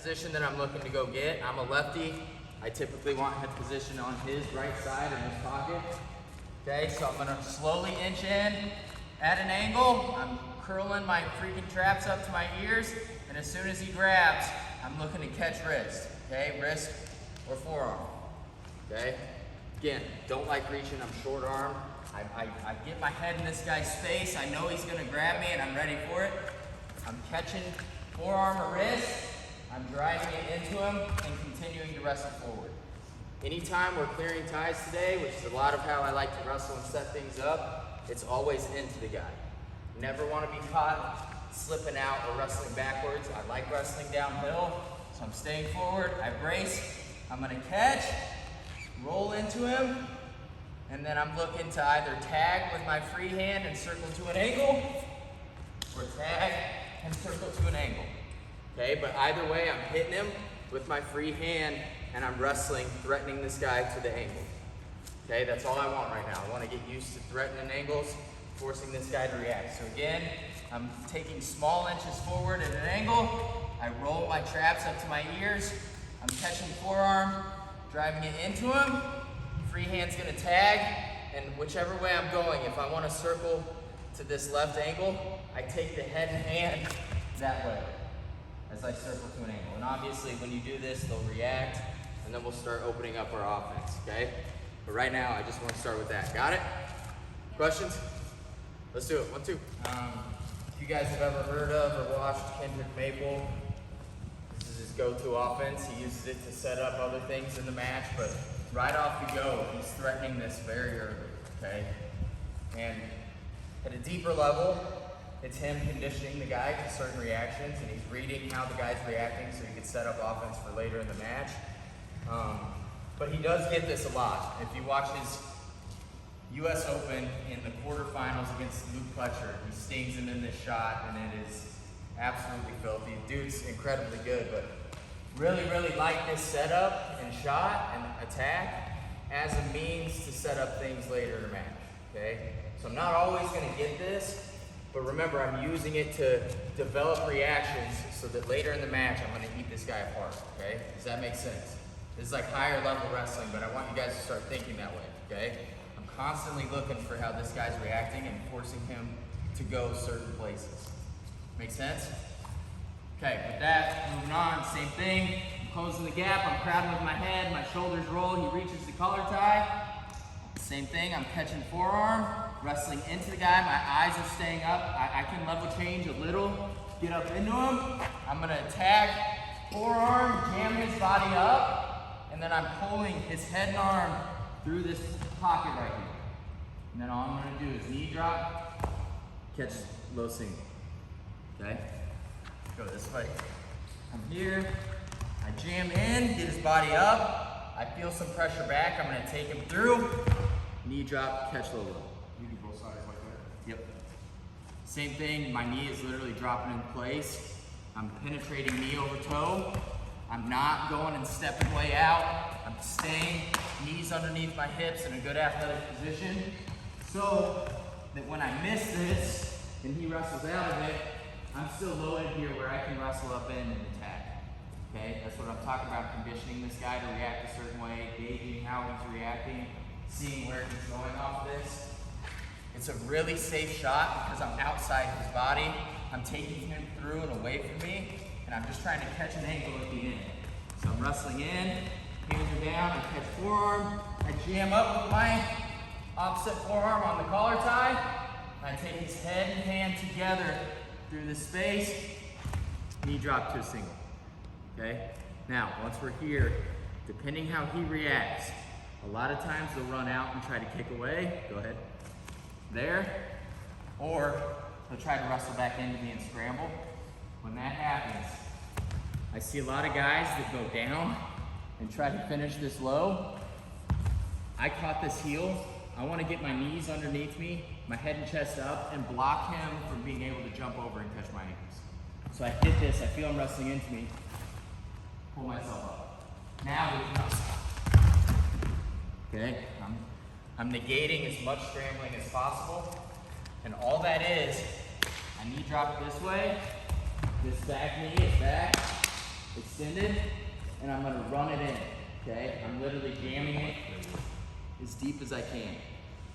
position that I'm looking to go get. I'm a lefty. I typically want head position on his right side in his pocket. Okay, so I'm gonna slowly inch in at an angle. I'm curling my freaking traps up to my ears, and as soon as he grabs, I'm looking to catch wrist. Okay, wrist or forearm. Okay, again, don't like reaching, I'm short arm. I get my head in this guy's face. I know he's gonna grab me and I'm ready for it. I'm catching forearm or wrist. I'm driving it into him and continuing to wrestle forward. Anytime we're clearing ties today, which is a lot of how I like to wrestle and set things up, it's always into the guy. Never want to be caught slipping out or wrestling backwards. I like wrestling downhill, so I'm staying forward. I brace. I'm going to catch, roll into him, and then I'm looking to either tag with my free hand and circle to an angle, or tag and circle to an angle. Okay, but either way, I'm hitting him with my free hand and I'm wrestling, threatening this guy to the angle. Okay, that's all I want right now. I want to get used to threatening angles, forcing this guy to react. So again, I'm taking small inches forward at an angle. I roll my traps up to my ears. I'm catching forearm, driving it into him. Free hand's gonna tag, and whichever way I'm going, if I want to circle to this left angle, I take the head and hand that way as I circle to an angle. And obviously when you do this, they'll react, and then we'll start opening up our offense, okay? But right now, I just want to start with that. Got it? Questions? Let's do it. 1, 2. If you guys have ever heard of or watched Kendrick Maple, this is his go-to offense. He uses it to set up other things in the match, but right off you go, he's threatening this very early, okay? And at a deeper level, it's him conditioning the guy to certain reactions, and he's reading how the guy's reacting so he can set up offense for later in the match. But he does get this a lot. If you watch his US Open in the quarterfinals against Luke Pletcher, he stings him in this shot, and it is absolutely filthy. Dude's incredibly good, but really like this setup and shot and attack as a means to set up things later in the match, okay? So I'm not always gonna get this, but remember, I'm using it to develop reactions so that later in the match, I'm gonna eat this guy apart, okay? Does that make sense? This is like higher level wrestling, but I want you guys to start thinking that way, okay? I'm constantly looking for how this guy's reacting and forcing him to go certain places. Make sense? Okay, with that, moving on, same thing. I'm closing the gap, I'm crowding with my head, my shoulders roll, he reaches the collar tie. Same thing, I'm catching forearm, wrestling into the guy, my eyes are staying up. I can level change a little, get up into him. I'm gonna tag, forearm, jam his body up, and then I'm pulling his head and arm through this pocket right here. And then all I'm gonna do is knee drop, catch low single, okay? Go this way. I'm here, I jam in, get his body up, I feel some pressure back, I'm gonna take him through, knee drop, catch low low. You do both sides like that? Yep. Same thing, my knee is literally dropping in place. I'm penetrating knee over toe. I'm not going and stepping way out. I'm staying knees underneath my hips in a good athletic position so that when I miss this and he wrestles out of it, I'm still loaded here where I can wrestle up in and attack. Okay, that's what I'm talking about, conditioning this guy to react a certain way, gauging how he's reacting, seeing where he's going off this. It's a really safe shot because I'm outside his body. I'm taking him through and away from me, and I'm just trying to catch an angle at the end. So I'm wrestling in, hands are down, I catch forearm, I jam up with my opposite forearm on the collar tie, I take his head and hand together through the space, knee drop to a single, okay? Now, once we're here, depending how he reacts, a lot of times they'll run out and try to kick away, go ahead, there, or they'll try to wrestle back into me and scramble. When that happens, I see a lot of guys that go down and try to finish this low. I caught this heel. I want to get my knees underneath me, my head and chest up, and block him from being able to jump over and catch my ankles. So I hit this, I feel him wrestling into me, pull myself up. Now we can wrestle. Okay, I'm negating as much scrambling as possible, and all that is, I knee drop this way, this back knee is back, it's extended, and I'm gonna run it in, okay? I'm literally jamming it as deep as I can,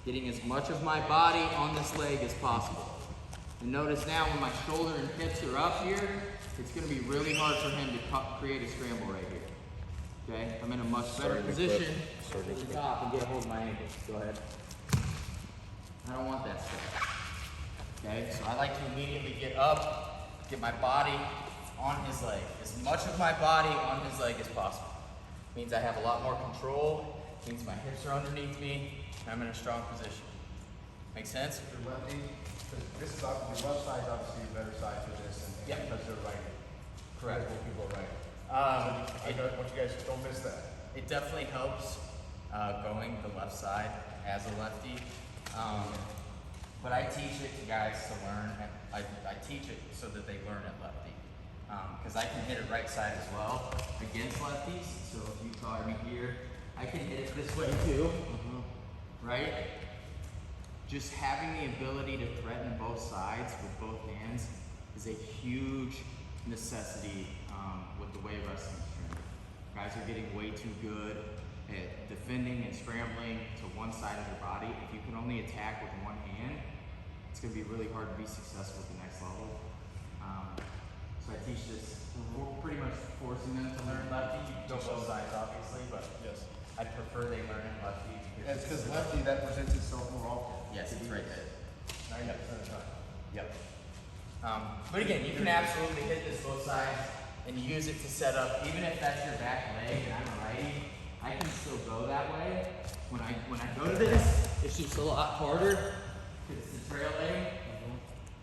getting as much of my body on this leg as possible. And notice now when my shoulder and hips are up here, it's gonna be really hard for him to create a scramble right here. Okay, I'm in a much better position at the top and get a hold of my ankles. Go ahead. I don't want that stuff. Okay, so I like to immediately get up, get my body on his leg. As much of my body on his leg as possible. Means I have a lot more control, means my hips are underneath me, and I'm in a strong position. Make sense? If you're lefty, because this is obviously, your left side is obviously a better side for this, and Yeah. because they're right. Correct. Most people are right. I Want you guys don't miss that. It definitely helps going the left side as a lefty. But I teach it to guys to learn. I teach it so that they learn at lefty. Because I can hit it right side as well against lefties. So if you taught me here, I can hit it this way too. Right? Just having the ability to threaten both sides with both hands is a huge necessity with the way wrestling is trained. Guys are getting way too good at defending and scrambling to one side of their body. If you can only attack with one hand, it's going to be really hard to be successful at the next level. So I teach this, we're pretty much forcing them to learn lefty. You can go both sides obviously, but Yes. I prefer they learn it lefty. It's because lefty, that presents itself more often. Yes, it's right there. 90% of the time. Yep. But again, you can absolutely hit this both sides and use it to set up, even if that's your back leg and I'm a righty, I can still go that way. When I go to this, it's just a lot harder because it's the trail leg.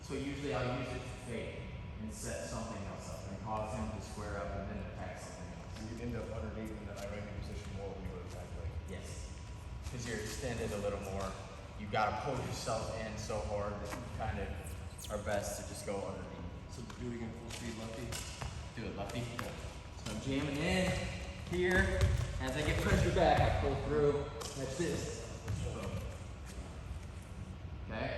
So usually I'll use it to fake and set something else up and cause him to square up and then attack something else. And you end up underneath in that irregular position more when you go to back leg. Yes. Because you're extended a little more. You've got to pull yourself in so hard that you kind of are best to just go underneath. So do it again full speed lefty. Do it, lefty. So I'm jamming in here. As I get pressure back, I pull through. That's this. Okay?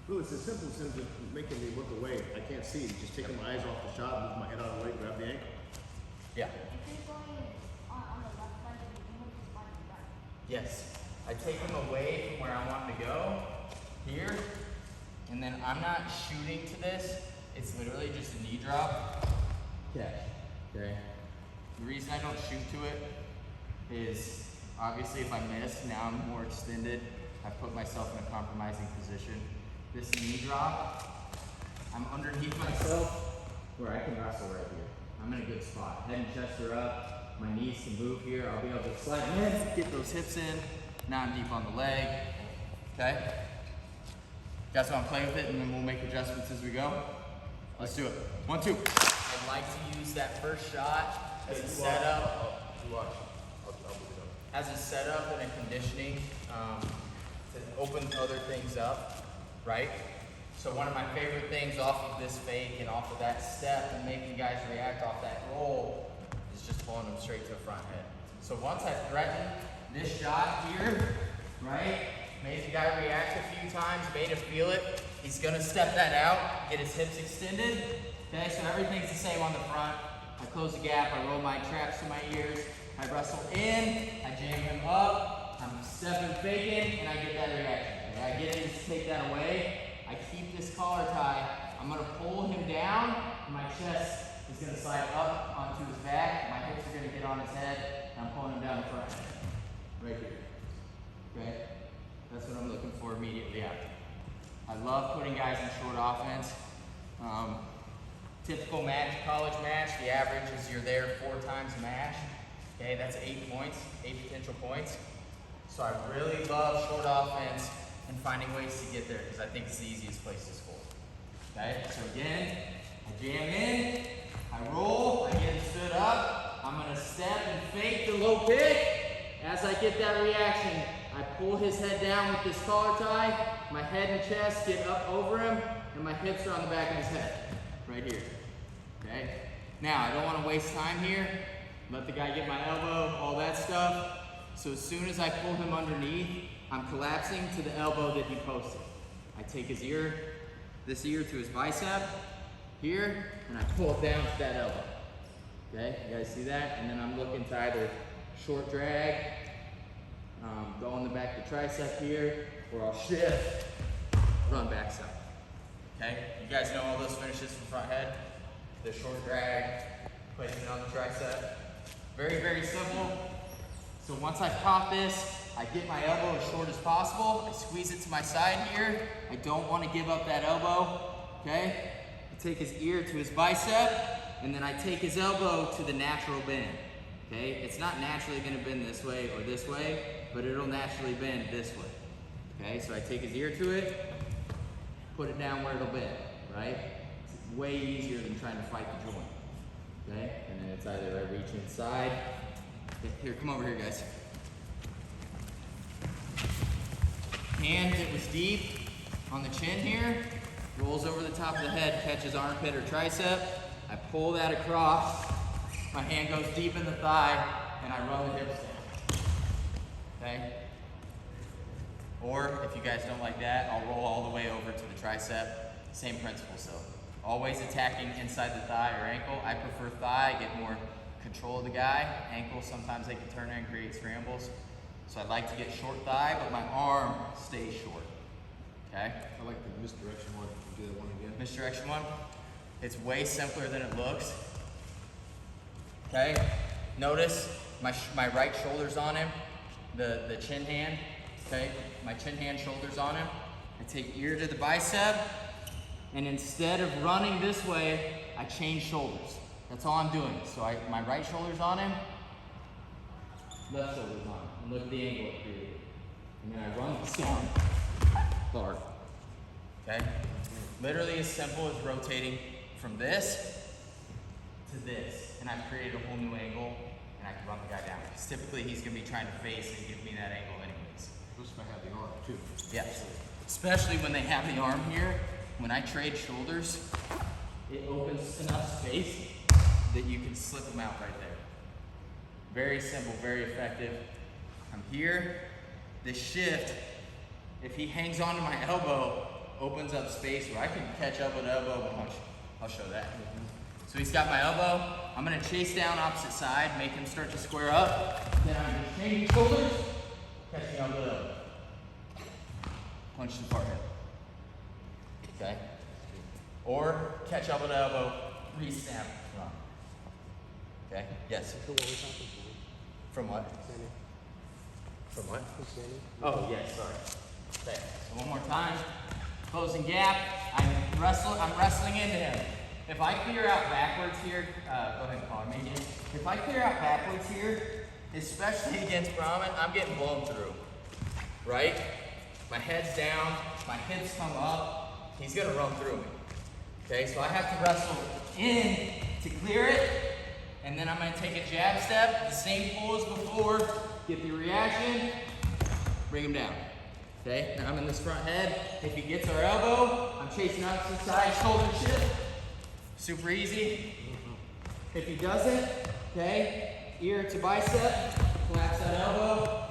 Well, it's as simple as him just making me look away. I can't see. Just taking my eyes off the shot, move my head out of the way, grab the ankle. Yeah. If he's going on the left leg, you can move his body back. Yes. I take him away from where I want him to go. Here. And then I'm not shooting to this. It's literally just a knee drop. Catch. Okay. The reason I don't shoot to it is obviously if I miss, now I'm more extended. I put myself in a compromising position. This knee drop, I'm underneath myself where I can wrestle right here. I'm in a good spot. Head and chest are up. My knees can move here. I'll be able to slide in, get those hips in. Now I'm deep on the leg. Okay? You guys want to play with it and then we'll make adjustments as we go? Let's do it. 1, 2. I'd like to use that first shot as a setup. As a setup and a conditioning to open other things up, right? So one of my favorite things off of this fake and off of that step and making guys react off that roll is just pulling them straight to the front head. So once I threaten this shot here, right? Made the guy react a few times, made him feel it. He's gonna step that out, get his hips extended. Okay, so everything's the same on the front. I close the gap, I roll my traps to my ears, I wrestle in, I jam him up, I'm stepping faking, and I get that reaction. Okay, I get him to take that away. I keep this collar tie. I'm gonna pull him down, and my chest is gonna slide up onto his back. My hips are gonna get on his head, and I'm pulling him down the front. Right here. Okay? That's what I'm looking for immediately after. I love putting guys in short offense. Typical match, college match, the average is you're there 4 times a match. Okay, that's 8 points, 8 potential points. So I really love short offense and finding ways to get there because I think it's the easiest place to score. Okay, so again, I jam in, I roll, I get him stood up. I'm gonna step and fake the low kick. As I get that reaction, I pull his head down with this collar tie. My head and chest get up over him, and my hips are on the back of his head, right here. Okay. Now I don't want to waste time here. Let the guy get my elbow, all that stuff. So as soon as I pull him underneath, I'm collapsing to the elbow that he posted. I take his ear, this ear to his bicep here, and I pull it down to that elbow. Okay, you guys see that? And then I'm looking to either short drag, go on the back of the tricep here, or I'll shift, run backside. Okay, you guys know all those finishes from front head? The short drag, placing it on the tricep. Very, very simple. So once I pop this, I get my elbow as short as possible. I squeeze it to my side here. I don't want to give up that elbow, okay? I take his ear to his bicep, and then I take his elbow to the natural bend, okay? It's not naturally going to bend this way or this way, but it'll naturally bend this way, okay? So I take his ear to it, put it down where it'll bend, right? It's way easier than trying to fight the joint, okay? And then it's either I reach inside. Here, come over here, guys. Hand that was deep on the chin here, rolls over the top of the head, catches armpit or tricep. I pull that across. My hand goes deep in the thigh, and I run the hips down. Okay? Or if you guys don't like that, I'll roll all the way over to the tricep. Same principle. So always attacking inside the thigh or ankle. I prefer thigh, get more control of the guy. Ankle, sometimes they can turn and create scrambles. So I like to get short thigh, but my arm stays short. Okay? I like the misdirection one. Do that one again. Misdirection one. It's way simpler than it looks. Okay? Notice my right shoulder's on him, the chin hand. Okay? My chin hand, shoulders on him. I take ear to the bicep, and instead of running this way, I change shoulders. That's all I'm doing. So my right shoulder's on him, left shoulder's on him. And look at the angle it created. And then I run this arm hard. Okay? Literally as simple as rotating from this to this. And I've created a whole new angle, and I can run the guy down. Because typically he's going to be trying to face and give me that angle anyways. Plus if I have the arm too. Yes. Especially when they have the arm here. When I trade shoulders, it opens enough space that you can slip them out right there. Very simple, very effective. I'm here. This shift, if he hangs onto my elbow, opens up space where I can catch elbow to elbow and punch. I'll show that. So he's got my elbow. I'm going to chase down opposite side, make him start to square up. Then I'm going to change shoulders, catching elbow to elbow. Punch the forehead. Okay? Or catch elbow to elbow, re-snap, run. Okay? Yes? From what? From what? Oh, yes, sorry. Okay, so one more time. Closing gap. I'm wrestling into him. If I clear out backwards here, go ahead and call me again. If I clear out backwards here, especially against Brahman, I'm getting blown through. Right? My head's down, my hips come up, he's gonna run through me. Okay, so I have to wrestle in to clear it, and then I'm gonna take a jab step, the same pull as before, get the reaction, bring him down. Okay, now I'm in this front head. If he gets our elbow, I'm chasing out to the side, shoulder shift. Super easy. If he doesn't, okay, ear to bicep, collapse that elbow,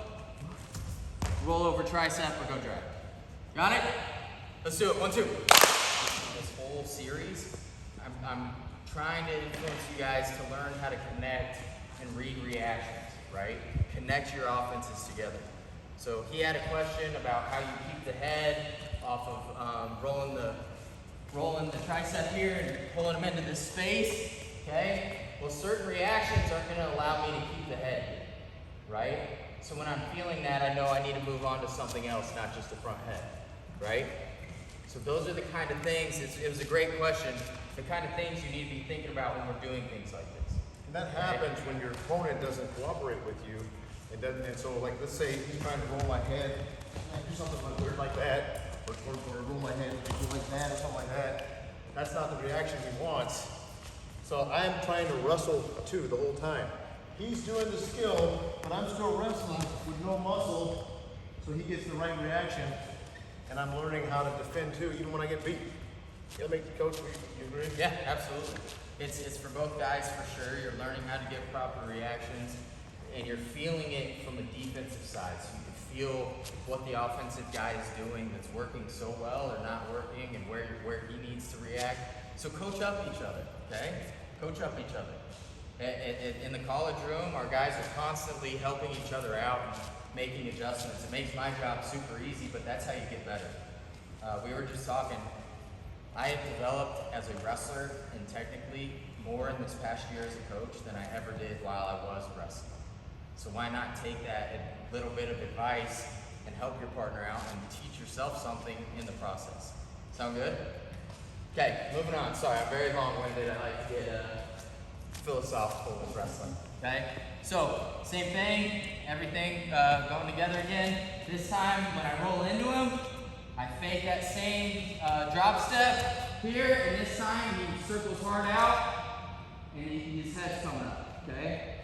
roll over tricep or go drag. Got it? Let's do it. 1, 2. This whole series, I'm trying to influence you guys to learn how to connect and read reactions, right? Connect your offenses together. So he had a question about how you keep the head off of rolling the tricep here and pulling them into this space, okay? Well, certain reactions aren't going to allow me to keep the head, right? So when I'm feeling that, I know I need to move on to something else, not just the front head, right? So those are the kind of things, it was a great question, the kind of things you need to be thinking about when we're doing things like this. And that happens when your opponent doesn't cooperate with you. It doesn't, and so like, let's say he's trying to roll my head, I do something like weird like that, or roll my head like that or something like that. That's not the reaction he wants. So I'm trying to wrestle too the whole time. He's doing the skill, but I'm still wrestling with no muscle, so he gets the right reaction. And I'm learning how to defend too, even when I get beat. You know, make the coach, you agree? Yeah, absolutely. It's for both guys for sure. You're learning how to get proper reactions, and you're feeling it from a defensive side, so you can feel what the offensive guy is doing that's working so well or not working, and where he needs to react. So coach up each other, okay? Coach up each other. In the college room, our guys are constantly helping each other out and making adjustments. It makes my job super easy, but that's how you get better. We were just talking, I have developed as a wrestler and technically more in this past year as a coach than I ever did while I was wrestling. So why not take that little bit of advice and help your partner out and teach yourself something in the process. Sound good? Okay, moving on. Sorry, I'm very long-winded. I like to get philosophical with wrestling. Okay, so same thing, everything going together again. This time, when I roll into him, I fake that same drop step here, and this time he circles hard out, and his head's coming up, okay?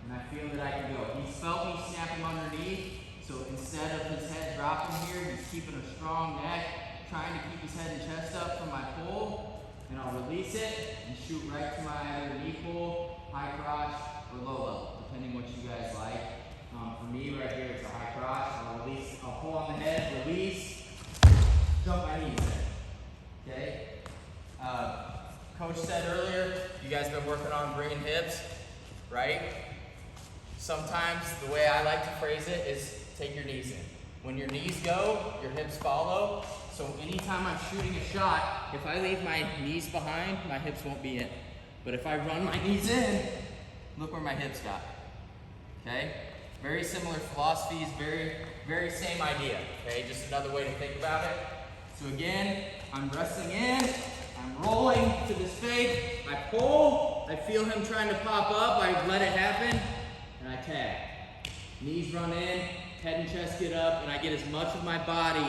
And I feel that I can go. He's felt me snap him underneath, so instead of his head dropping here, he's keeping a strong neck, trying to keep his head and chest up for my pull, and I'll release it and shoot right to my either knee pull, high crotch, or low level, depending what you guys like. For me, right here, it's a high crotch. I'll release, I'll pull on the head, release, jump my knees in. Okay? Coach said earlier, you guys been working on bringing hips, right? Sometimes the way I like to phrase it is take your knees in. When your knees go, your hips follow. So anytime I'm shooting a shot, if I leave my knees behind, my hips won't be in. But if I run my knees in, look where my hips got. Okay? Very similar philosophies, very same idea. Okay? Just another way to think about it. So again, I'm resting in, I'm rolling to this fake, I pull, I feel him trying to pop up, I let it happen, and I tag. Knees run in, head and chest get up, and I get as much of my body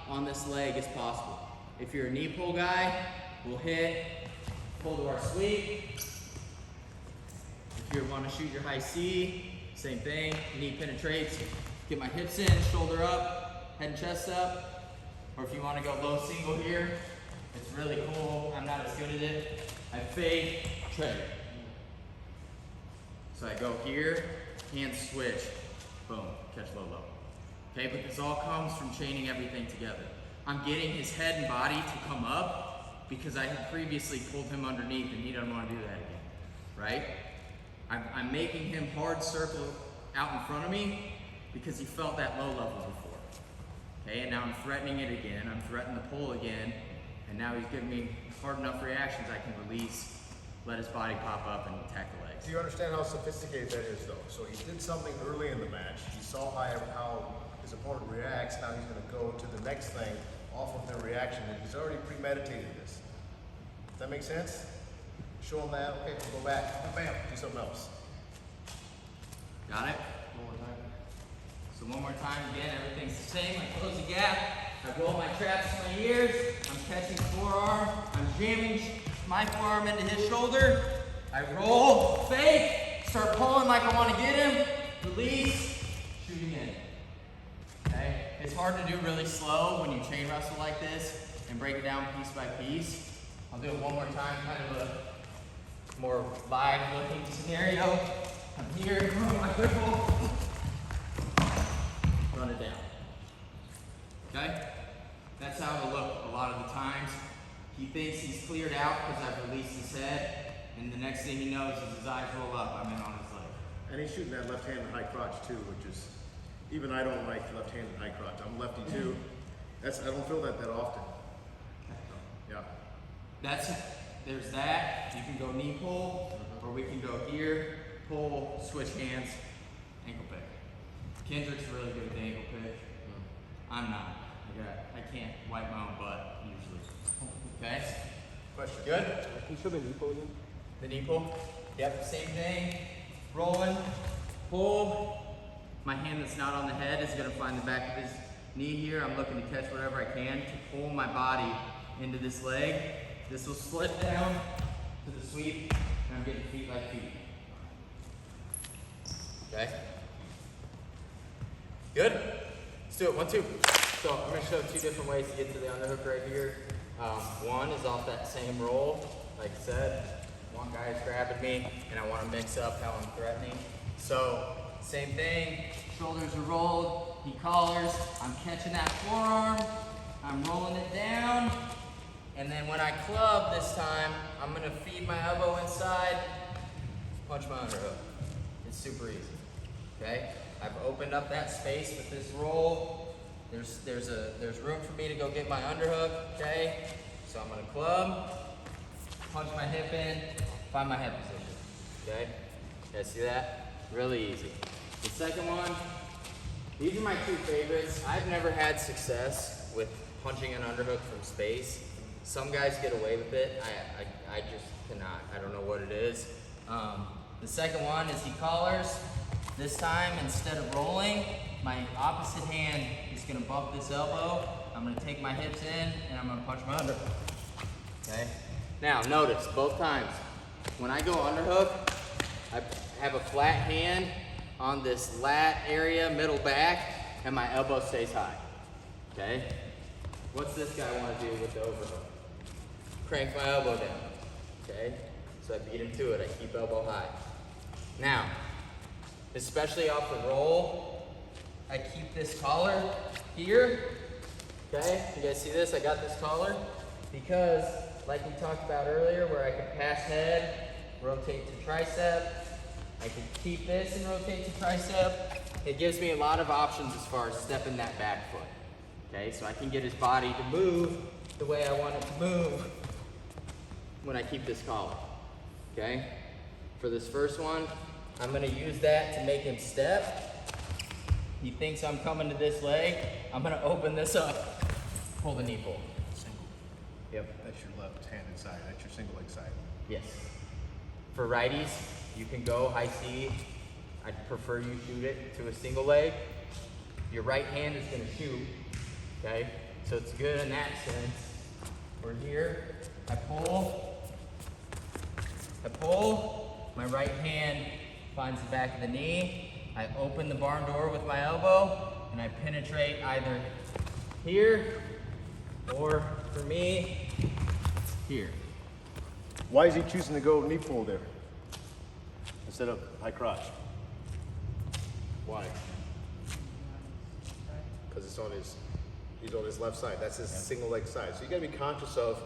on this leg as possible. If you're a knee pull guy, we'll hit, pull to our sweep. If you want to shoot your high C, same thing, knee penetrates, get my hips in, shoulder up, head and chest up. Or if you want to go low single here, it's really cool. I'm not as good at it. I fake, trade. So I go here, hand switch, boom, catch low low. Okay, but this all comes from chaining everything together. I'm getting his head and body to come up because I had previously pulled him underneath and he doesn't want to do that again, right? I'm making him hard circle out in front of me because he felt that low level before. Okay, and now I'm threatening it again, I'm threatening the pull again, and now he's giving me hard enough reactions I can release, let his body pop up and attack the legs. Do you understand how sophisticated that is, though? So he did something early in the match. He saw how his opponent reacts. Now he's going to go to the next thing off of their reaction, and he's already premeditated this. Does that make sense? Show him that. Okay, we'll go back. Bam, do something else. Got it? One more time. So one more time, again, everything's the same. I close the gap, I roll my traps to my ears, I'm catching forearm, I'm jamming my forearm into his shoulder, I roll, fake, start pulling like I want to get him, release, shooting in. Okay? It's hard to do really slow when you chain wrestle like this and break it down piece by piece. I'll do it one more time, kind of a more live looking scenario. I'm here, my cripple. Run it down. Okay? That's how it'll look a lot of the times. He thinks he's cleared out because I've released his head, and the next thing he knows is his eyes roll up, I'm in on his leg. And he's shooting that left-handed high crotch too, which is, even I don't like left-handed high crotch. I'm lefty too. I don't feel that often. Yeah. There's that. You can go knee pull, or we can go here, pull, switch hands, ankle pick. Kendrick's really good at the ankle pick. I'm not. I can't wipe my own butt usually. Okay? Question. Good? Can you show the knee pull again? The knee pull? Yep, same thing. Rolling, pull. My hand that's not on the head is gonna find the back of his knee here. I'm looking to catch whatever I can to pull my body into this leg. This will split down to the sweep, and I'm getting feet like feet. Okay? Good? Let's do it, 1, 2. So I'm gonna show 2 different ways to get to the underhook right here. One is off that same roll, like I said. One guy is grabbing me, and I wanna mix up how I'm threatening. So, same thing, shoulders are rolled, he collars, I'm catching that forearm, I'm rolling it down, and then when I club this time, I'm gonna feed my elbow inside, punch my underhook. It's super easy, okay? I've opened up that space with this roll. There's room for me to go get my underhook, okay? So I'm gonna club, punch my hip in, find my head position, okay? You guys see that? Really easy. The second one, these are my two favorites. I've never had success with punching an underhook from space. Some guys get away with it. I just cannot. I don't know what it is. The second one is he collars. This time, instead of rolling, my opposite hand is gonna bump this elbow. I'm gonna take my hips in and I'm gonna punch my underhook. Okay? Now, notice, both times, when I go underhook, I have a flat hand on this lat area, middle back, and my elbow stays high. Okay? What's this guy wanna do with the overhook? Crank my elbow down. Okay? So I beat him to it, I keep elbow high. Now, especially off the roll, I keep this collar here. Okay, you guys see this? I got this collar because, like we talked about earlier, where I could pass head, rotate to tricep, I can keep this and rotate to tricep. It gives me a lot of options as far as stepping that back foot. Okay, so I can get his body to move the way I want it to move when I keep this collar. Okay, for this first one, I'm gonna use that to make him step. He thinks I'm coming to this leg. I'm gonna open this up, pull the knee pull. Single. Yep. That's your left-handed side. That's your single leg side. Yes. For righties, you can go high C. I'd prefer you shoot it to a single leg. Your right hand is gonna shoot, okay? So it's good in that sense. We're here, I pull, my right hand finds the back of the knee. I open the barn door with my elbow and I penetrate either here or, for me, here. Why is he choosing to go knee pull there instead of high crotch? Why? Because he's on his left side. That's his single leg side. So you got to be conscious of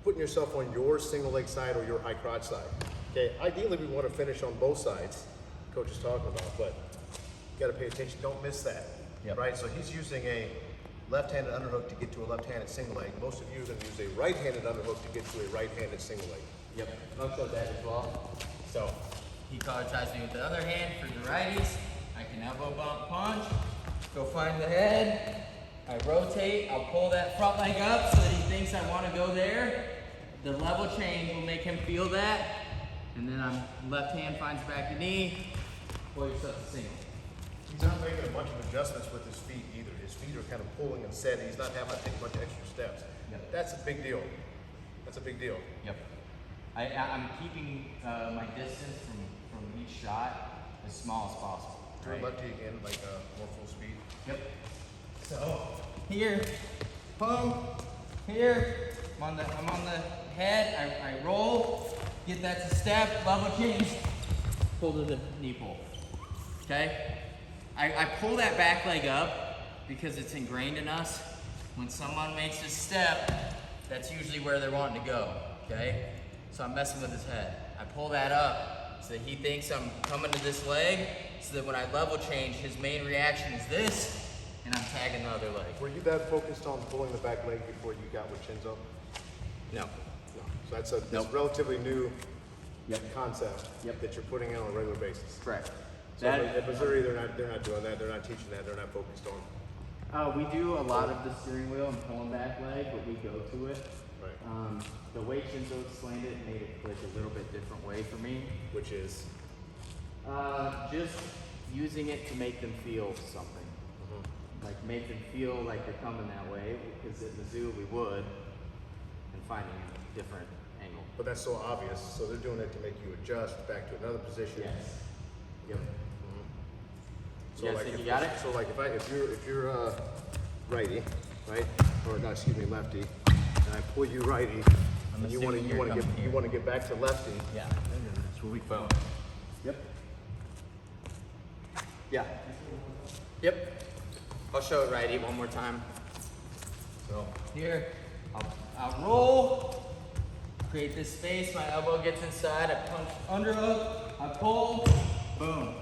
putting yourself on your single leg side or your high crotch side. Okay, ideally we want to finish on both sides, coach is talking about, but you got to pay attention. Don't miss that. Yep. Right? So he's using a left-handed underhook to get to a left-handed single leg. Most of you are going to use a right-handed underhook to get to a right-handed single leg. Yep, I'll show that as well. So, he collar ties me with the other hand for the righties. I can elbow bump punch, go find the head. I rotate, I'll pull that front leg up so that he thinks I want to go there. The level change will make him feel that. And then left hand finds back the knee, pull yourself to single. He's not making a bunch of adjustments with his feet either. His feet are kind of pulling and setting. He's not having to take a bunch of extra steps. Yep. That's a big deal. That's a big deal. Yep. I'm keeping my distance from each shot as small as possible. Turn lefty again, like more full speed. Yep. So here, boom, here. I'm on the head. I roll, get that to step, level change, pull to the knee pull. Okay. I pull that back leg up because it's ingrained in us. When someone makes a step, that's usually where they're wanting to go. Okay. So I'm messing with his head. I pull that up so that he thinks I'm coming to this leg, so that when I level change, his main reaction is this, and I'm tagging the other leg. Were you that focused on pulling the back leg before you got with Chinzo? No. No. So that's a Nope. relatively new Yep. concept Yep. that you're putting in on a regular basis. Correct. So at Missouri, they're not doing that. They're not teaching that. They're not focused on. We do a lot of the steering wheel and pulling back leg, but we go to it. Right. The way Shinzo explained it made it click a little bit different way for me. Which is. Just using it to make them feel something. Like make them feel like they're coming that way, because at Mizzou we would, and finding a different angle. But that's so obvious. So they're doing it to make you adjust back to another position. Yes. Yep. So You guys like think if, you got it? So like if you're righty, right, or no, excuse me, lefty, and I pull you righty, and you want to get back to lefty. Yeah. That's where we found. Yep. Yeah. Yep. I'll show it righty one more time. So here, I'll roll, create this space, my elbow gets inside, I punch underhook, I pull, boom,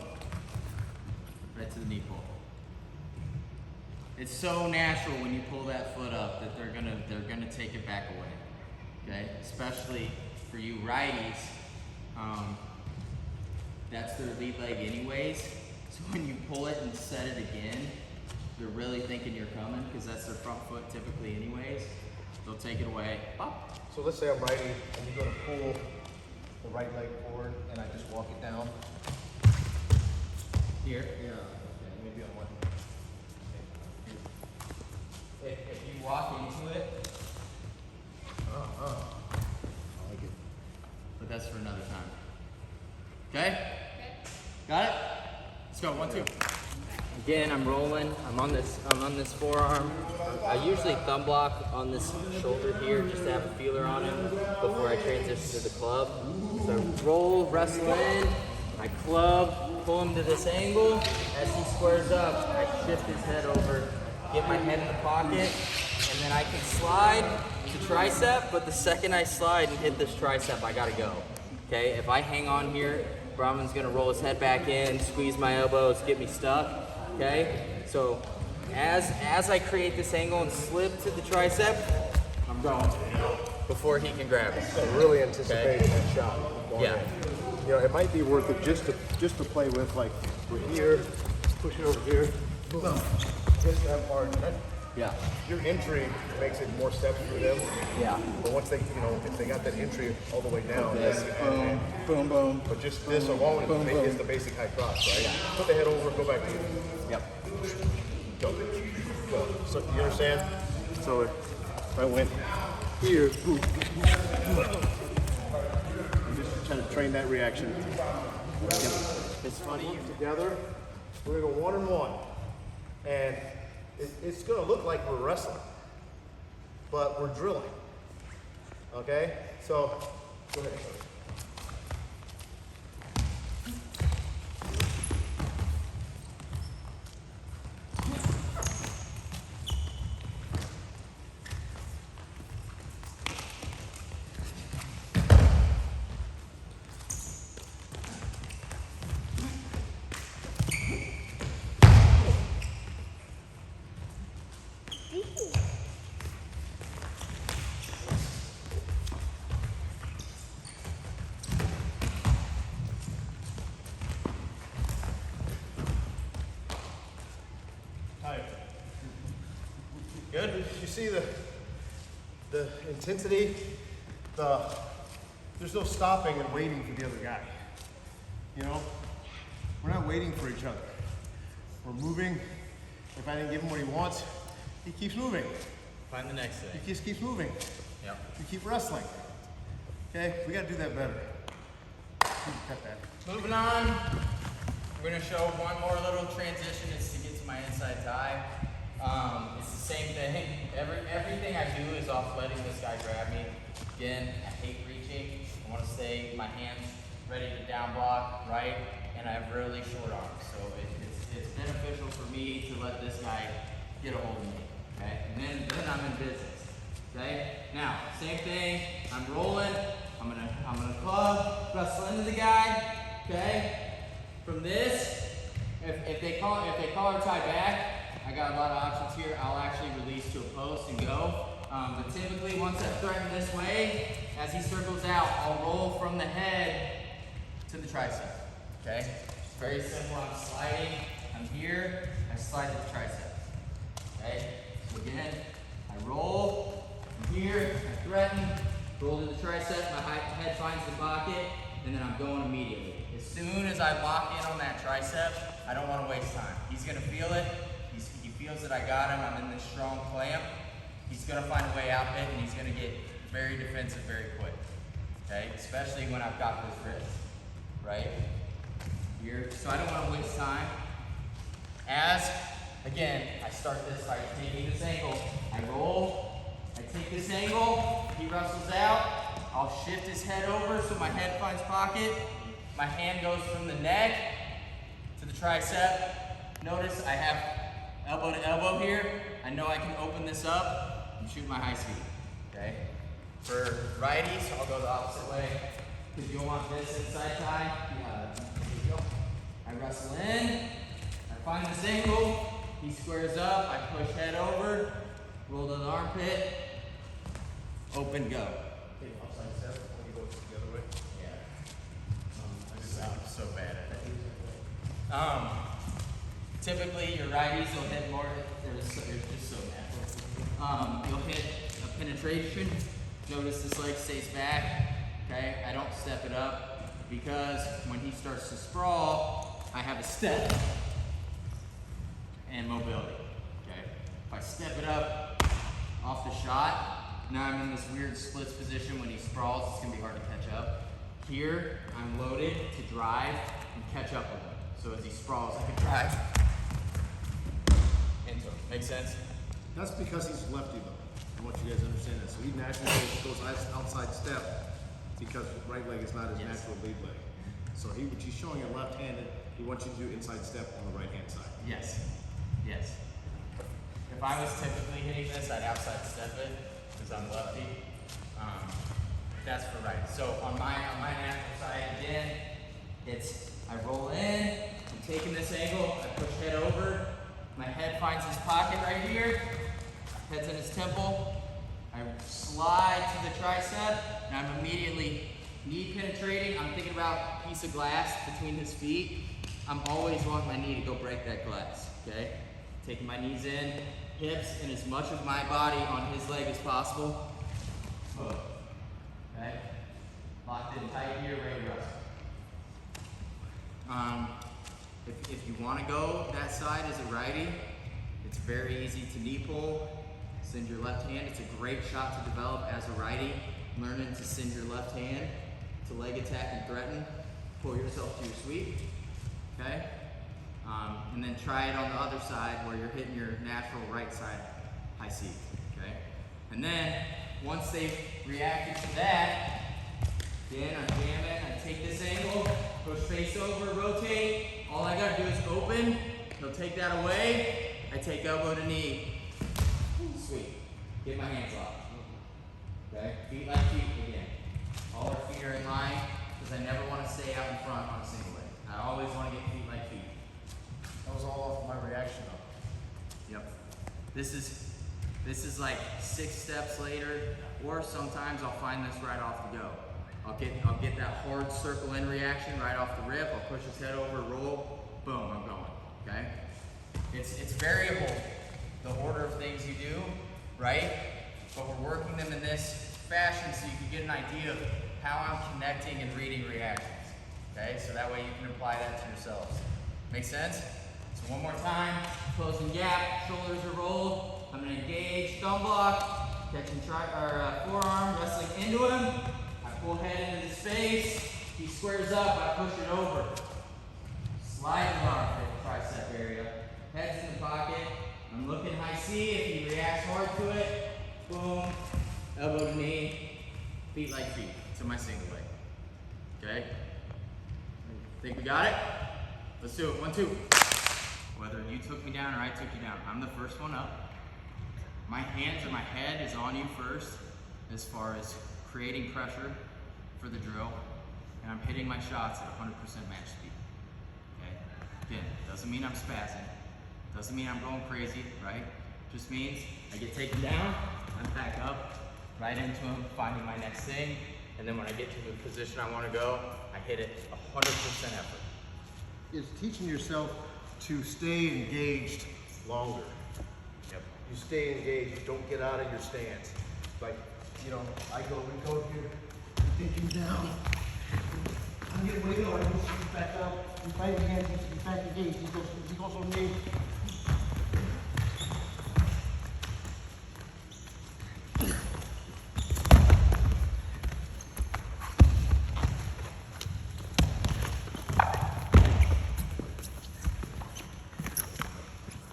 right to the knee pull. It's so natural when you pull that foot up that they're gonna take it back away. Okay, especially for you righties, that's their lead leg anyways. So when you pull it and set it again, they're really thinking you're coming because that's their front foot typically anyways. They'll take it away. Pop. So let's say I'm righty and you're gonna pull the right leg forward and I just walk it down. Here. Yeah, okay, maybe on one. If you walk into it, I like it. but that's for another time. Okay? Got it? Let's go. 1, 2. Again, I'm rolling. I'm on this forearm. I usually thumb block on this shoulder here just to have a feeler on him before I transition to the club. So roll, wrestle in, I club, pull him to this angle. As he squares up, I shift his head over, get my head in the pocket, and then I can slide to tricep, but the second I slide and hit this tricep, I gotta go. Okay, if I hang on here, Brahman's gonna roll his head back in, squeeze my elbows, get me stuck. Okay, so as I create this angle and slip to the tricep, I'm going before he can grab it. So really anticipating that shot. Yeah. You know, it might be worth it just to play with, like, we're here, push it over here, boom. Just that part. Yeah. Your entry makes it more steps for them. Yeah. But once they, you know, if they got that entry all the way down, This, then, boom, boom. but just this alone boom, is boom. the basic high cross, right? Put the head over, go back to you. Yep. Go. Go. So you understand? So if I went here, boom, I'm just trying to train that reaction. It's funny, you together, we're gonna go 1 and 1. And it's gonna look like we're wrestling, but we're drilling. Okay? So, go ahead. Good? You see the intensity? There's no stopping and waiting for the other guy. You know? We're not waiting for each other. We're moving. If I didn't give him what he wants, he keeps moving. Find the next thing. He just keeps moving. Yep. We keep wrestling. Okay? We gotta do that better. Cut that. Moving on. We're gonna show one more little transition. It's to get to my inside tie. It's the same thing. Everything I do is off letting this guy grab me. Again, I hate reaching. I want to stay my hands ready to down block, right? And I have really short arms, so it's beneficial for me to let this guy get a hold of me. Okay, and then I'm in business. Okay. Now, same thing. I'm rolling. I'm gonna club, wrestle into the guy. Okay. From this, if they collar tie back, I got a lot of options here. I'll actually release to a post and go. But typically, once I threaten this way, as he circles out, I'll roll from the head to the tricep. Okay? It's very simple. I'm sliding. I'm here. I slide to the tricep. Okay? So again, I roll. I'm here. I threaten. Roll to the tricep. My head finds the pocket, and then I'm going immediately. As soon as I lock in on that tricep, I don't want to waste time. He's gonna feel it. He feels that I got him. I'm in this strong clamp. He's gonna find a way out of it, and he's gonna get very defensive very quick. Okay, especially when I've got this wrist, right here. So I don't want to waste time. Again, I start this by taking this angle. I roll. I take this angle. He wrestles out. I'll shift his head over so my head finds pocket. My hand goes from the neck to the tricep. Notice I have elbow to elbow here. I know I can open this up and shoot my high speed, okay? For righties, I'll go the opposite way because you'll want this inside tie find this angle, he squares up, I push head over, roll to the armpit, open, go. Okay, outside step, when you go the other way. Yeah. I'm so bad at it. Typically your righties will hit more, they're just so natural. You'll hit a penetration. Notice this leg stays back, okay? I don't step it up because when he starts to sprawl, I have a step and mobility, okay? If I step it up off the shot, now I'm in this weird splits position. When he sprawls, it's gonna be hard to catch up. Here, I'm loaded to drive and catch up with him. So as he sprawls, I can drive into him. Make sense? That's because he's lefty though. I want you guys to understand that. So he naturally goes outside step because right leg is not his natural lead leg. So he's showing you left-handed. He wants you to do inside step on the right-hand side. Yes. Yes. If I was typically hitting this, I'd outside step it because I'm lefty. That's for right. So on my natural side, again, it's I roll in, I'm taking this angle, I push head over, my head finds his pocket right here, head's in his temple, I slide to the tricep, and I'm immediately knee penetrating. I'm thinking about a piece of glass between his feet. I'm always wanting my knee to go break that glass, okay? Taking my knees in, hips, and as much of my body on his leg as possible. Hook, okay? Locked in tight here, ready to wrestle. If you want to go that side as a righty, it's very easy to knee pull. Send your left hand. It's a great shot to develop as a righty. Learning to send your left hand to leg attack and threaten. Pull yourself to your sweep. Okay? And then try it on the other side where you're hitting your natural right side high seat. Okay? And then once they've reacted to that, then I'm jamming. I take this angle, push face over, rotate. All I gotta do is open. He'll take that away. I take elbow to knee. Sweep. Get my hands off. Okay? Feet like feet again. All our feet are in line because I never want to stay out in front on a single leg. I always want to get feet like feet. That was all off my reaction though. Yep. This is like 6 steps later, or sometimes I'll find this right off the go. I'll get that hard circle in reaction right off the rip. I'll push his head over, roll, boom, I'm going. Okay? It's variable, the order of things you do, right? But we're working them in this fashion so you can get an idea of how I'm connecting and reading reactions. Okay? So that way you can apply that to yourselves. Make sense? So one more time, closing gap, shoulders are rolled. I'm gonna engage, thumb block, catching forearm, wrestling into him. I pull head into the space. He squares up, I push it over. Slide the armpit, tricep area. Head's in the pocket. I'm looking high C. If he reacts hard to it, boom, elbow to knee, feet like feet to my single leg. Okay? Think we got it? Let's do it. 1, 2. Whether you took me down or I took you down, I'm the first one up. My hands or my head is on you first as far as creating pressure for the drill, and I'm hitting my shots at 100% match speed. Okay? Again, doesn't mean I'm spazzing. Doesn't mean I'm going crazy, right? Just means I get taken down, I'm back up, right into him, finding my next thing, and then when I get to the position I want to go, I hit it 100% effort. It's teaching yourself to stay engaged longer. Yep. You stay engaged, don't get out of your stance. Like, we go here, you take him down. I'm getting way low, I push him back up, you fight again, he's back engaged, he goes on me.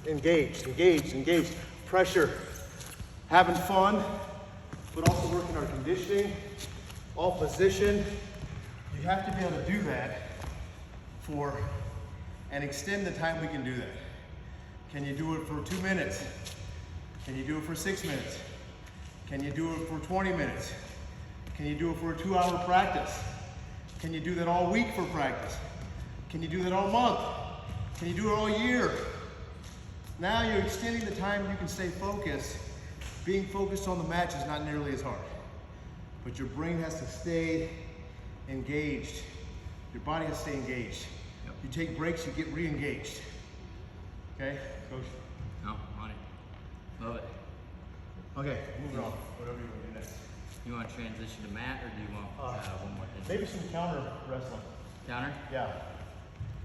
Engaged, engaged, engaged. Pressure. Having fun, but also working our conditioning, all position. You have to be able to do that and extend the time we can do that. Can you do it for 2 minutes? Can you do it for 6 minutes? Can you do it for 20 minutes? Can you do it for a 2-hour practice? Can you do that all week for practice? Can you do that all month? Can you do it all year? Now you're extending the time you can stay focused. Being focused on the match is not nearly as hard. But your brain has to stay engaged. Your body has to stay engaged. Yep. You take breaks, you get re-engaged. Okay, Coach? No, I'm on it. Love it. Okay, moving on. Whatever you want to do next. You want to transition to mat, or do you want one more thing? Maybe some counter wrestling. Counter? Yeah.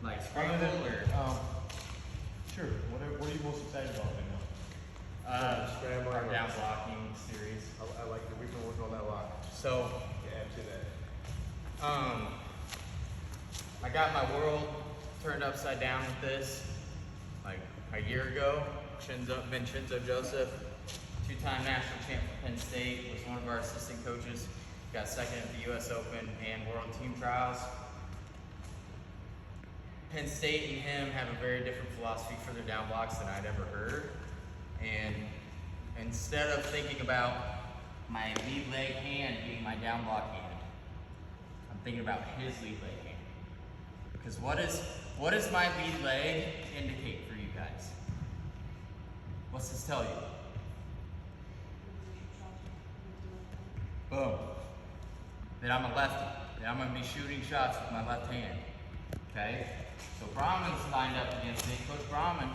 Like Other scramble than, or? sure. Whatever. What are you most excited about right now? Scrambling Our or- down blocking series. I like it. We've been working on that a lot. So, To add to that. I got my world turned upside down with this like a year ago. Vincenzo Joseph, two-time national champ for Penn State, was one of our assistant coaches. Got second at the U.S. Open and World Team Trials. Penn State and him have a very different philosophy for their down blocks than I'd ever heard. And instead of thinking about my lead leg hand being my down block hand, I'm thinking about his lead leg hand. Because what does my lead leg indicate for you guys? What's this tell you? Boom. That I'm a lefty. That I'm going to be shooting shots with my left hand. Okay? So Brahman's lined up against me. Coach Brahman,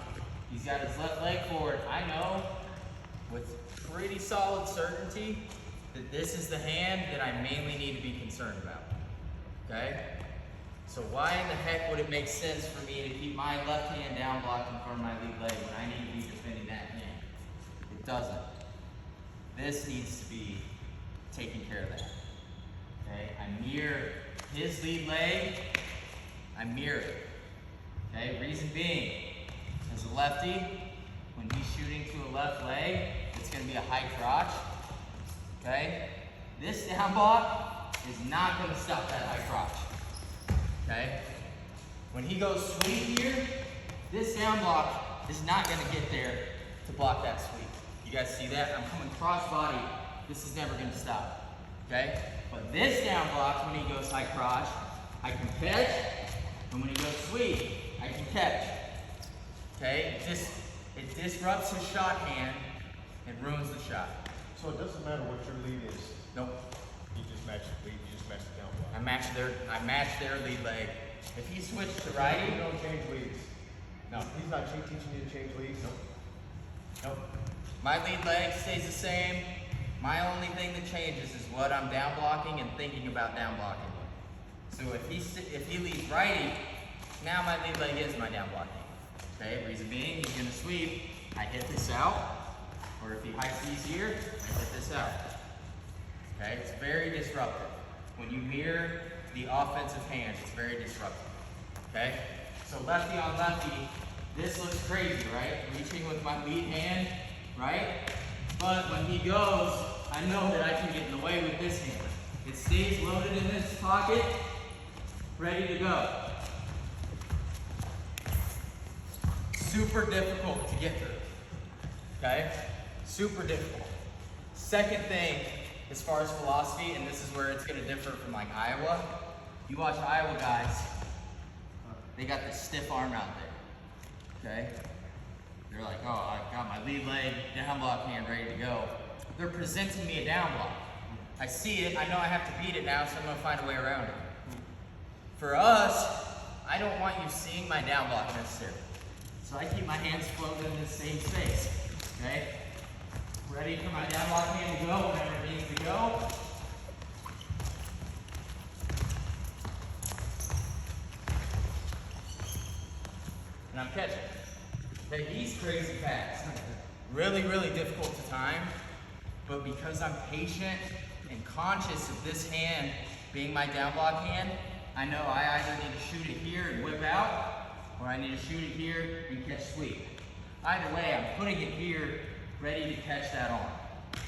he's got his left leg forward. I know with pretty solid certainty that this is the hand that I mainly need to be concerned about. Okay? So why in the heck would it make sense for me to keep my left hand down blocked in front of my lead leg when I need to be defending that hand? It doesn't. This needs to be taking care of that. Okay? I mirror his lead leg. I mirror it. Okay? Reason being, as a lefty, when he's shooting to a left leg, it's going to be a high crotch. Okay? This down block is not going to stop that high crotch. Okay? When he goes sweep here, this down block is not going to get there to block that sweep. You guys see that? I'm coming cross body. This is never going to stop. Okay? But this down block, when he goes high crotch, I can catch. And when he goes sweep, I can catch. Okay? It disrupts his shot hand and ruins the shot. So it doesn't matter what your lead is. Nope. You just match the lead. You just match the down block. I match their lead leg. If he switched to righty, You don't change leads. no. He's not teaching you to change leads. Nope. My lead leg stays the same. My only thing that changes is what I'm down blocking and thinking about down blocking. So if he leads righty, now my lead leg is my down blocking. Okay, reason being, he's gonna sweep, I hit this out, or if he high sees here, I hit this out. Okay, it's very disruptive. When you mirror the offensive hands, it's very disruptive. Okay, so lefty on lefty, this looks crazy, right? Reaching with my lead hand, right? But when he goes, I know that I can get in the way with this hand. It stays loaded in this pocket, ready to go. Super difficult to get through. Okay? Super difficult. Second thing, as far as philosophy, and this is where it's going to differ from like Iowa. You watch Iowa guys, they got this stiff arm out there. Okay? They're like, oh, I've got my lead leg, down block hand ready to go. They're presenting me a down block. I see it, I know I have to beat it now, so I'm going to find a way around it. For us, I don't want you seeing my down block necessarily. So I keep my hands floating in the same space. Okay? Ready for my down block hand to go whenever it needs to go. And I'm catching. Okay, he's crazy fast. Really, really difficult to time. But because I'm patient and conscious of this hand being my down block hand, I know I either need to shoot it here and whip out, or I need to shoot it here and catch sweep. Either way, I'm putting it here, ready to catch that on.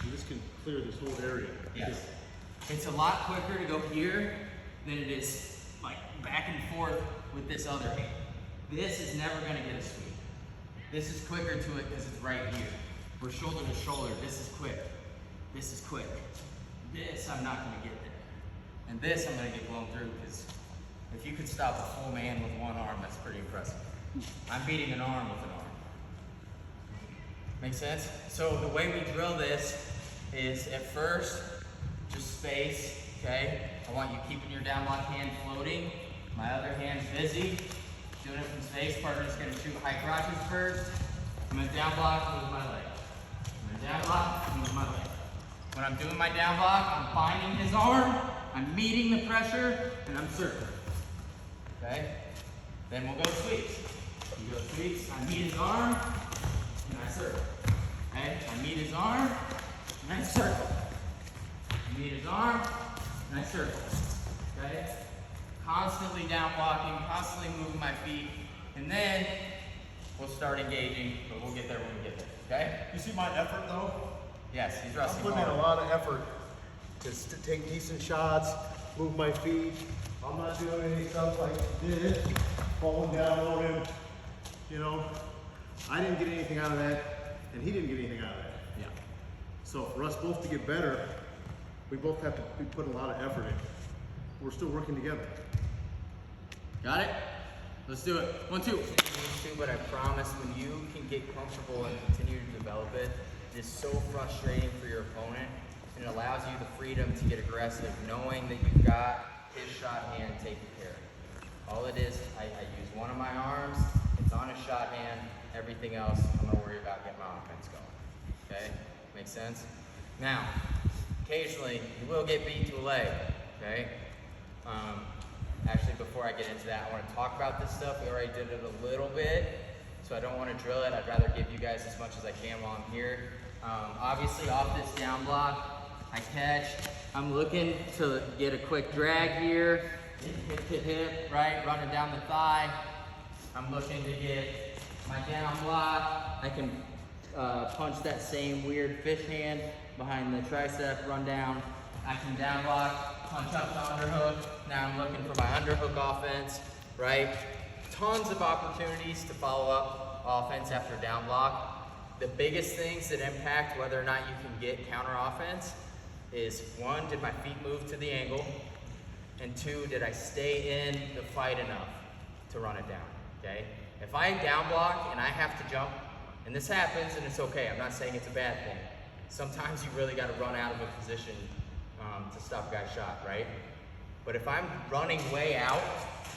So this can clear this whole area. Yes. It's a lot quicker to go here than it is like back and forth with this other hand. This is never going to get a sweep. This is quicker to it because it's right here. We're shoulder to shoulder. This is quick. This is quick. This I'm not going to get there. And this I'm going to get blown through because if you could stop a full man with one arm, that's pretty impressive. I'm beating an arm with an arm. Make sense? So the way we drill this is at first, just space, okay? I want you keeping your down block hand floating, my other hand's busy, doing it from space. Partner's gonna shoot high crotches first. I'm gonna down block, move my leg. I'm gonna down block, move my leg. When I'm doing my down block, I'm binding his arm, I'm meeting the pressure, and I'm circling. Okay? Then we'll go sweeps. We go sweeps, I meet his arm, and I circle. Okay? I meet his arm, and I circle. I meet his arm, and I circle. Okay? Constantly down blocking, constantly moving my feet, and then we'll start engaging, but we'll get there when we get there. Okay? You see my effort though? Yes, he's I'm wrestling putting in hard. a lot of effort to take decent shots, move my feet. I'm not doing any stuff like this, falling down on him. You know, I didn't get anything out of that, and he didn't get anything out of that. Yeah. So for us both to get better, we both have to put a lot of effort in. We're still working together. Got it? Let's do it. 1, 2. But I promise when you can get comfortable and continue to develop it, it is so frustrating for your opponent, and it allows you the freedom to get aggressive, knowing that you've got his shot hand taken care of. All it is, I use one of my arms, it's on his shot hand, everything else, I'm gonna worry about getting my offense going. Okay? Make sense? Now, occasionally, you will get beat to a leg, okay? Actually, before I get into that, I want to talk about this stuff. We already did it a little bit, so I don't want to drill it. I'd rather give you guys as much as I can while I'm here. Obviously, off this down block, I catch. I'm looking to get a quick drag here, hip, hip, right, running down the thigh. I'm looking to get my down block. I can punch that same weird fish hand behind the tricep, run down. I can down block, punch up the underhook. Now I'm looking for my underhook offense, right? Tons of opportunities to follow up offense after down block. The biggest things that impact whether or not you can get counter offense is 1, did my feet move to the angle? And 2, did I stay in the fight enough to run it down, okay? If I down block and I have to jump, and this happens and it's okay, I'm not saying it's a bad thing. Sometimes you really gotta run out of a position to stop a guy's shot, right? But if I'm running way out,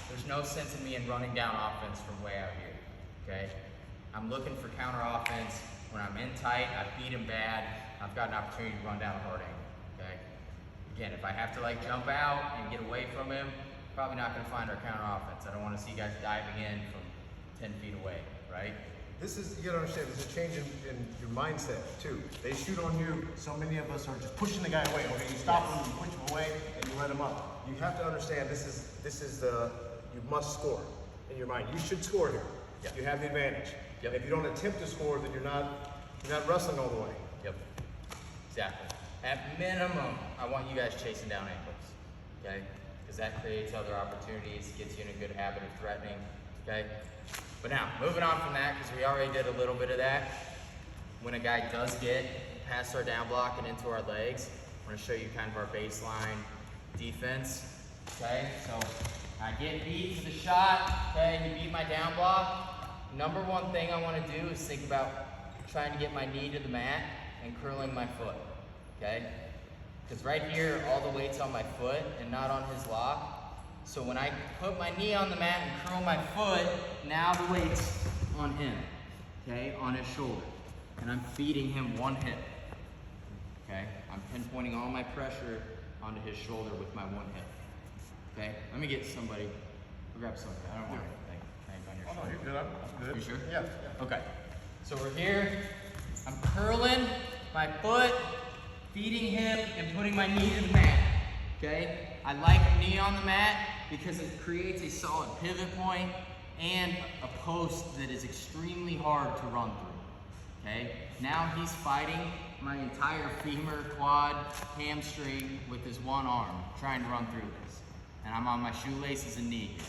there's no sense in me in running down offense from way out here, okay? I'm looking for counter offense when I'm in tight, I beat him bad, I've got an opportunity to run down a hard angle, okay? Again, if I have to like jump out and get away from him, probably not gonna find our counter offense. I don't wanna see guys diving in from 10 feet away, right? this is, you gotta understand, there's a change in your mindset too. They shoot on you, so many of us are just pushing the guy away. Okay, you stop him, you push him away, and you let him up. You have to understand this is the, you must score in your mind. You should score here. Yep. You have the advantage. Yep. If you don't attempt to score, then you're not wrestling all the way. Yep, exactly. At minimum, I want you guys chasing down ankles, okay? Because that creates other opportunities, gets you in a good habit of threatening, okay? But now, moving on from that, because we already did a little bit of that, when a guy does get past our down block and into our legs, I'm gonna show you kind of our baseline defense, okay? So, I get beat to the shot, okay? He beat my down block. Number one thing I wanna do is think about trying to get my knee to the mat and curling my foot, okay? Because right here, all the weight's on my foot and not on his lock. So when I put my knee on the mat and curl my foot, now the weight's on him, okay? On his shoulder. And I'm feeding him one hip, okay? I'm pinpointing all my pressure onto his shoulder with my one hip, okay? Let me get somebody, we'll grab somebody. I don't want anything on your shoulder. You're good. I'm good. You sure? Yeah. Okay. So we're here. I'm curling my foot, feeding him, and putting my knee to the mat. Okay? I like a knee on the mat because it creates a solid pivot point and a post that is extremely hard to run through. Okay? Now he's fighting my entire femur, quad, hamstring with his one arm, trying to run through this. And I'm on my shoelaces and knee here.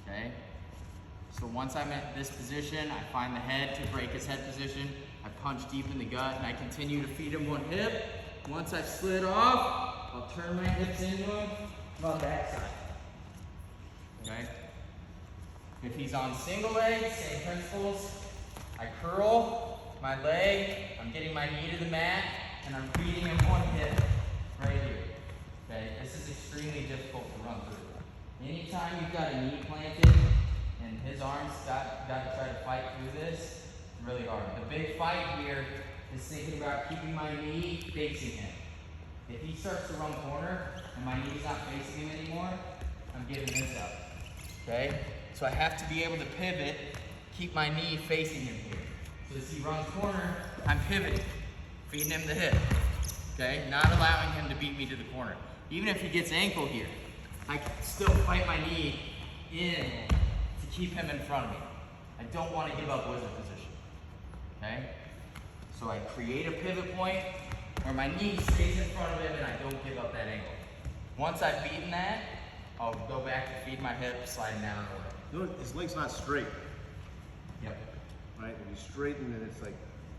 Okay? So once I'm at this position, I find the head to break his head position. I punch deep in the gut and I continue to feed him one hip. Once I've slid off, I'll turn my hips into him on that side. Okay? If he's on single leg, same principles. I curl my leg, I'm getting my knee to the mat, and I'm feeding him one hip right here. Okay, this is extremely difficult to run through. Anytime you've got a knee planted and his arms got to try to fight through this, it's really hard. The big fight here is thinking about keeping my knee facing him. If he starts to run corner and my knee's not facing him anymore, I'm giving this up. Okay? So I have to be able to pivot, keep my knee facing him here. So as he runs corner, I'm pivoting, feeding him the hip. Okay? Not allowing him to beat me to the corner. Even if he gets ankle here, I can still fight my knee in to keep him in front of me. I don't want to give up wizard position. Okay? So I create a pivot point where my knee stays in front of him and I don't give up that angle. Once I've beaten that, I'll go back to feed my hip, sliding down and over. You know, his leg's not straight, Yep. right? When you straighten it, it's like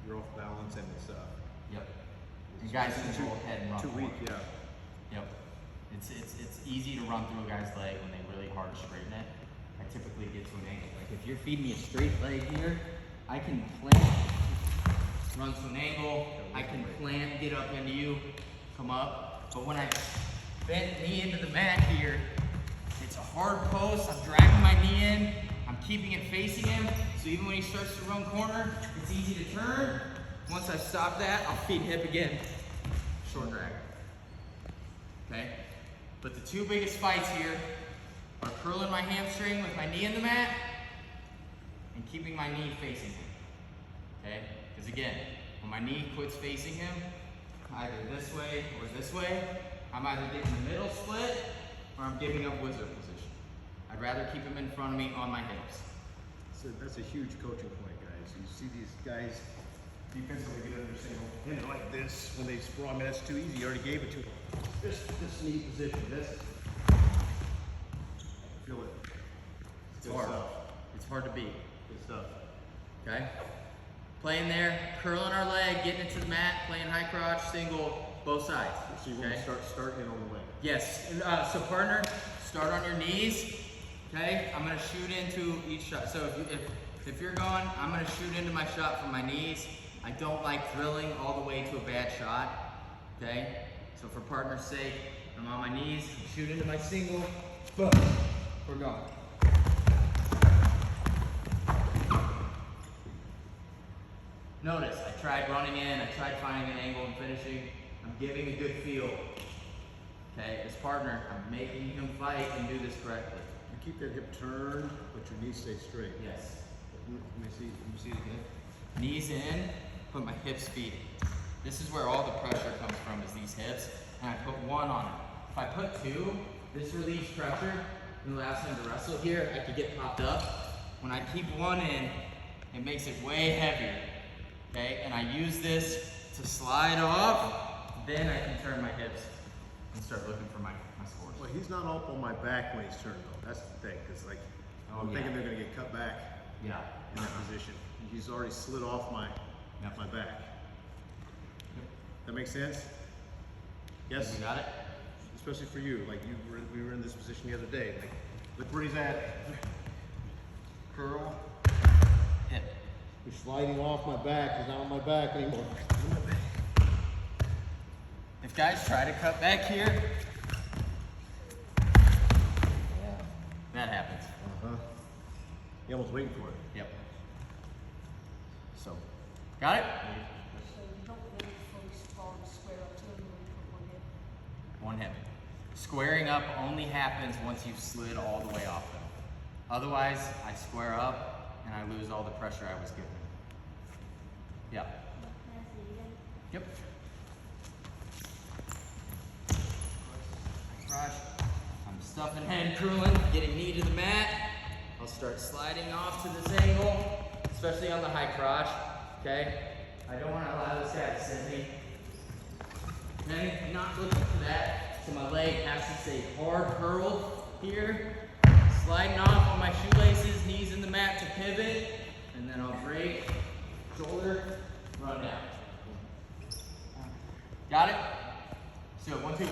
you're off balance and it's Yep. You guys can go ahead and run too weak, forward. yeah. Yep. It's easy to run through a guy's leg when they really hard straighten it. I typically get to an angle. Like if you're feeding me a straight leg here, I can plant, run to an angle, I can plant, get up into you, come up. But when I bend knee into the mat here, it's a hard post, I'm dragging my knee in, I'm keeping it facing him, so even when he starts to run corner, it's easy to turn. Once I stop that, I'll feed hip again, short drag. Okay? But the two biggest fights here are curling my hamstring with my knee in the mat and keeping my knee facing him. Okay? Because again, when my knee quits facing him, either this way or this way, I'm either getting the middle split or I'm giving up wizard position. I'd rather keep him in front of me on my hips. So that's a huge coaching point, guys. You see these guys defensively get under single pin like this when they sprawl. I mean, that's too easy. You already gave it to them. This knee position, this. Feel it. It's hard. It's hard to beat. Good stuff. Okay? Playing there, curling our leg, getting it to the mat, playing high crotch, single, both sides. So you want to start in on the leg. Yes. So partner, start on your knees. Okay? I'm gonna shoot into each shot. So if you're going, I'm gonna shoot into my shot from my knees. I don't like drilling all the way to a bad shot. Okay? So for partner's sake, I'm on my knees, shoot into my single, boom. We're going. Notice, I tried running in, I tried finding an angle and finishing. I'm giving a good feel. Okay, as partner, I'm making him fight and do this correctly. You keep that hip turned, but your knees stay straight. Yes. Let me see it again. Knees in, put my hips feeding. This is where all the pressure comes from, is these hips, and I put one on it. If I put two, this relieves pressure and allows him to wrestle here. I could get popped up. When I keep one in, it makes it way heavier. Okay, and I use this to slide off, then I can turn my hips and start looking for my scores. Well, he's not up on my back when he's turned though. That's the thing, because like I'm thinking they're gonna get cut back Yeah. in that position. He's already slid off my back. That makes sense? Yes. You got it? Especially for you, like we were in this position the other day. Like, look where he's at. Curl, hip. He's sliding off my back. He's not on my back anymore. If guys try to cut back here, that happens. You're almost waiting for it. Yep. So, got it? So you don't really fully fall and square up to him when you put one hip. One hip. Squaring up only happens once you've slid all the way off them. Otherwise, I square up and I lose all the pressure I was given. Yeah. Can I see it again? Yep. Crotch. I'm stuffing head, curling, getting knee to the mat. I'll start sliding off to this angle, especially on the high crotch. Okay? I don't want to allow this guy to send me. Okay? I'm not looking for that. So my leg has to stay hard curled here. Sliding off on my shoelaces, knees in the mat to pivot, and then I'll break, shoulder, run down. Got it? So 1, 2.